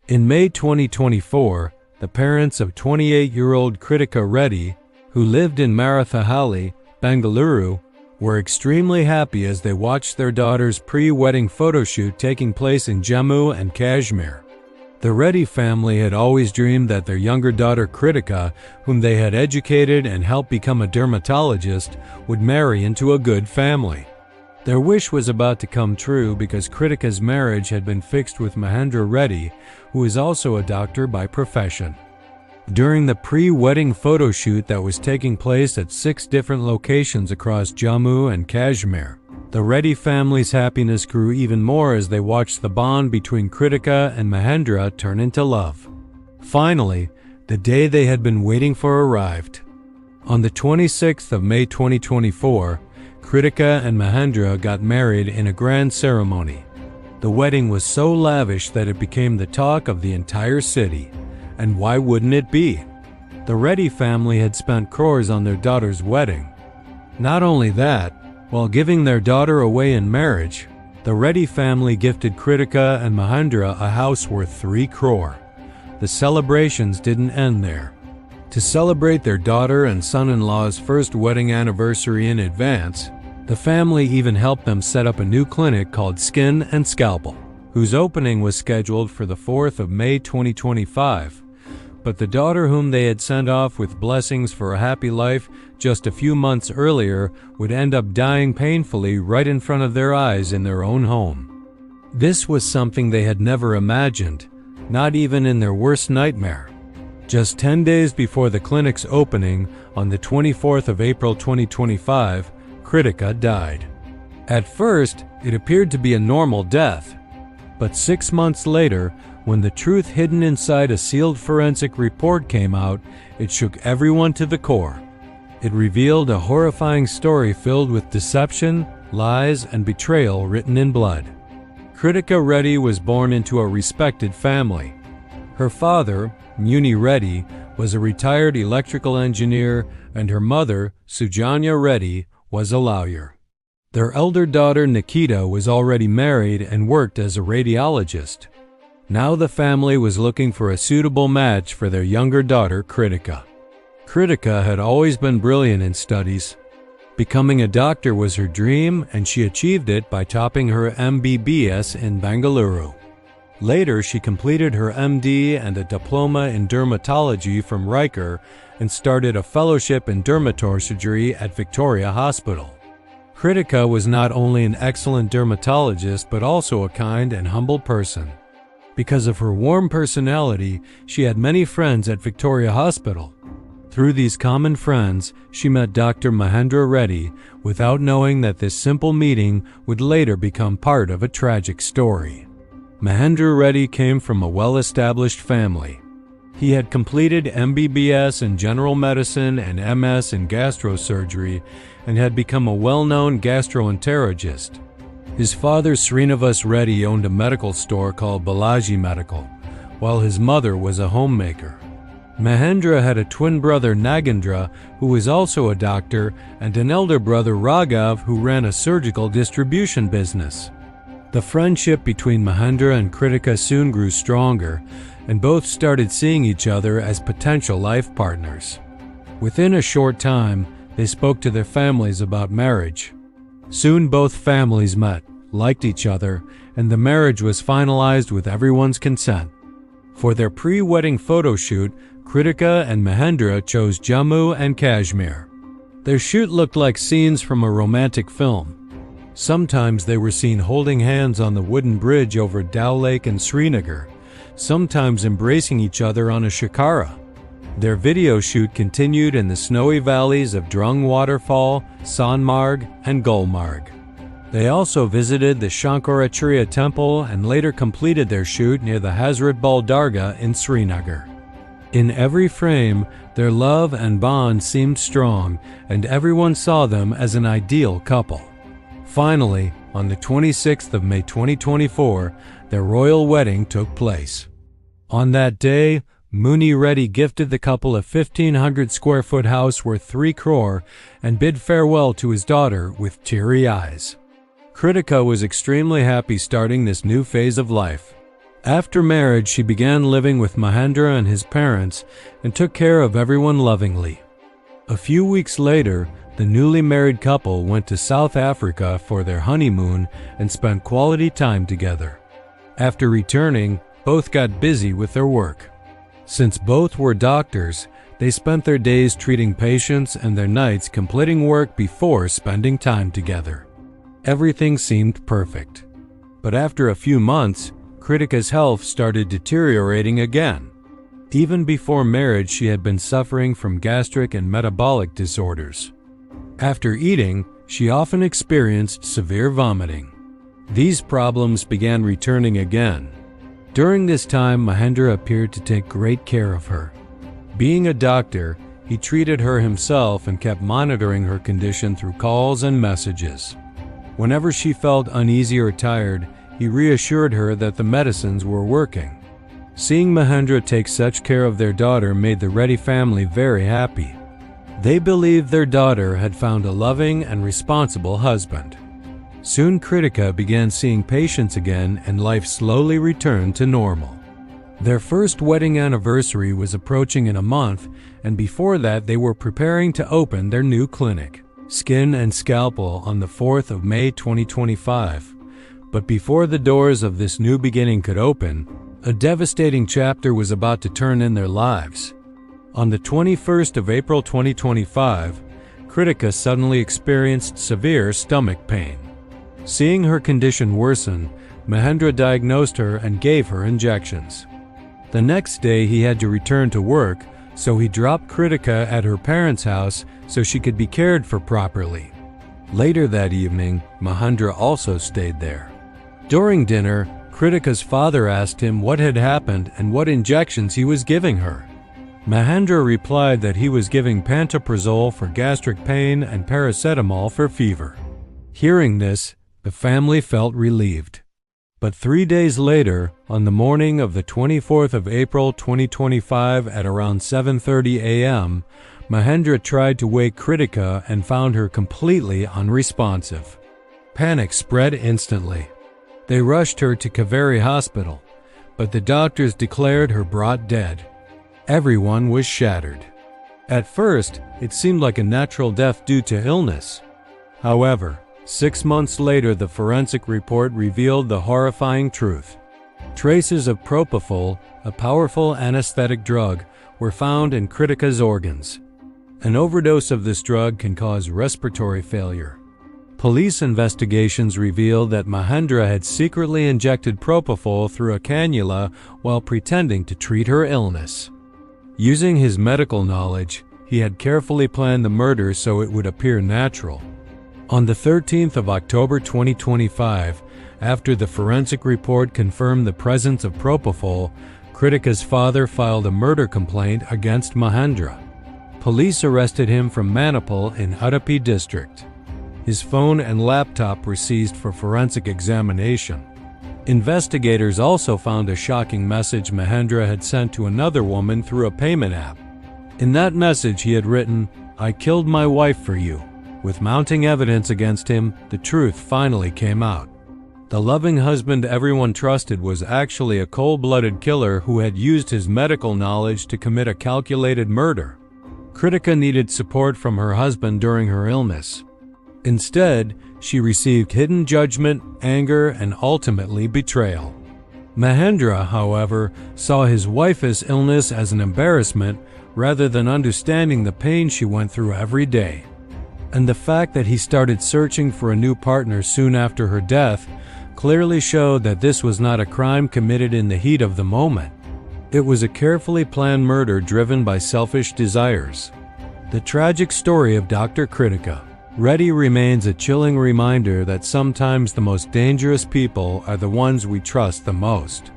In May 2024, the parents of 28-year-old Kritika Reddy, who lived in Marathahalli, Bengaluru, were extremely happy as they watched their daughter's pre-wedding photo shoot taking place in Jammu and Kashmir. The Reddy family had always dreamed that their younger daughter Kritika, whom they had educated and helped become a dermatologist, would marry into a good family. Their wish was about to come true because Kritika's marriage had been fixed with Mahendra Reddy, who is also a doctor by profession. During the pre-wedding photo shoot that was taking place at 6 different locations across Jammu and Kashmir, the Reddy family's happiness grew even more as they watched the bond between Kritika and Mahendra turn into love. Finally, the day they had been waiting for arrived. On the 26th of May 2024, Kritika and Mahendra got married in a grand ceremony. The wedding was so lavish that it became the talk of the entire city. And why wouldn't it be? The Reddy family had spent crores on their daughter's wedding. Not only that, while giving their daughter away in marriage, the Reddy family gifted Kritika and Mahendra a house worth 3 crore. The celebrations didn't end there. To celebrate their daughter and son-in-law's first wedding anniversary in advance, the family even helped them set up a new clinic called Skin and Scalpel, whose opening was scheduled for the 4th of May 2025. But the daughter whom they had sent off with blessings for a happy life just a few months earlier would end up dying painfully right in front of their eyes in their own home. This was something they had never imagined, not even in their worst nightmare. Just 10 days before the clinic's opening, on the 24th of April 2025, Kritika died. At first, it appeared to be a normal death. But 6 months later, when the truth hidden inside a sealed forensic report came out, it shook everyone to the core. It revealed a horrifying story filled with deception, lies, and betrayal written in blood. Kritika Reddy was born into a respected family. Her father, Muni Reddy, was a retired electrical engineer, and her mother, Sujanya Reddy, was a lawyer. Their elder daughter Nikita was already married and worked as a radiologist. Now the family was looking for a suitable match for their younger daughter Kritika. Kritika had always been brilliant in studies. Becoming a doctor was her dream, and she achieved it by topping her MBBS in Bengaluru. Later, she completed her MD and a diploma in dermatology from Riker and started a fellowship in dermatosurgery at Victoria Hospital. Kritika was not only an excellent dermatologist but also a kind and humble person. Because of her warm personality, she had many friends at Victoria Hospital. Through these common friends, she met Dr. Mahendra Reddy without knowing that this simple meeting would later become part of a tragic story. Mahendra Reddy came from a well-established family. He had completed MBBS in general medicine and MS in gastrosurgery and had become a well-known gastroenterologist. His father Srinivas Reddy owned a medical store called Balaji Medical, while his mother was a homemaker. Mahendra had a twin brother Nagendra, who was also a doctor, and an elder brother Raghav, who ran a surgical distribution business. The friendship between Mahendra and Kritika soon grew stronger, and both started seeing each other as potential life partners. Within a short time, they spoke to their families about marriage. Soon both families met, liked each other, and the marriage was finalized with everyone's consent. For their pre-wedding photo shoot, Kritika and Mahendra chose Jammu and Kashmir. Their shoot looked like scenes from a romantic film. Sometimes they were seen holding hands on the wooden bridge over Dal Lake in Srinagar, sometimes embracing each other on a shikara. Their video shoot continued in the snowy valleys of Drung Waterfall, Sonmarg, and Gulmarg. They also visited the Shankaracharya temple and later completed their shoot near the Hazrat Bal Dargah in Srinagar. In every frame, their love and bond seemed strong, and everyone saw them as an ideal couple. Finally, on the 26th of May 2024, their royal wedding took place. On that day, Muni Reddy gifted the couple a 1,500 square foot house worth 3 crore and bid farewell to his daughter with teary eyes. Kritika was extremely happy starting this new phase of life. After marriage, she began living with Mahendra and his parents and took care of everyone lovingly. A few weeks later, the newly married couple went to South Africa for their honeymoon and spent quality time together. After returning, both got busy with their work. Since both were doctors, they spent their days treating patients and their nights completing work before spending time together. Everything seemed perfect. But after a few months, Kritika's health started deteriorating again. Even before marriage, she had been suffering from gastric and metabolic disorders. After eating, she often experienced severe vomiting. These problems began returning again. During this time, Mahendra appeared to take great care of her. Being a doctor, he treated her himself and kept monitoring her condition through calls and messages. Whenever she felt uneasy or tired, he reassured her that the medicines were working. Seeing Mahendra take such care of their daughter made the Reddy family very happy. They believed their daughter had found a loving and responsible husband. Soon Kritika began seeing patients again and life slowly returned to normal. Their first wedding anniversary was approaching in a month, and before that they were preparing to open their new clinic, Skin and Scalpel, on the 4th of May 2025. But before the doors of this new beginning could open, a devastating chapter was about to turn in their lives. On the 21st of April 2025, Kritika suddenly experienced severe stomach pain. Seeing her condition worsen, Mahendra diagnosed her and gave her injections. The next day he had to return to work, so he dropped Kritika at her parents' house so she could be cared for properly. Later that evening, Mahendra also stayed there. During dinner, Kritika's father asked him what had happened and what injections he was giving her. Mahendra replied that he was giving pantoprazole for gastric pain and paracetamol for fever. Hearing this, the family felt relieved. But 3 days later, on the morning of the 24th of April 2025 at around 7:30 a.m., Mahendra tried to wake Kritika and found her completely unresponsive. Panic spread instantly. They rushed her to Kaveri Hospital, but the doctors declared her brought dead. Everyone was shattered. At first, it seemed like a natural death due to illness. However, 6 months later, the forensic report revealed the horrifying truth. Traces of propofol, a powerful anesthetic drug, were found in Kritika's organs. An overdose of this drug can cause respiratory failure. Police investigations revealed that Mahendra had secretly injected propofol through a cannula while pretending to treat her illness. Using his medical knowledge, he had carefully planned the murder so it would appear natural. On the 13th of October 2025, after the forensic report confirmed the presence of propofol, Kritika's father filed a murder complaint against Mahendra. Police arrested him from Manipal in Udupi district. His phone and laptop were seized for forensic examination. Investigators also found a shocking message Mahendra had sent to another woman through a payment app. In that message he had written, "I killed my wife for you." With mounting evidence against him, the truth finally came out. The loving husband everyone trusted was actually a cold-blooded killer who had used his medical knowledge to commit a calculated murder. Kritika needed support from her husband during her illness. Instead, she received hidden judgment, anger, and ultimately betrayal. Mahendra, however, saw his wife's illness as an embarrassment rather than understanding the pain she went through every day. And the fact that he started searching for a new partner soon after her death clearly showed that this was not a crime committed in the heat of the moment. It was a carefully planned murder driven by selfish desires. The tragic story of Dr. Kritika Reddy remains a chilling reminder that sometimes the most dangerous people are the ones we trust the most.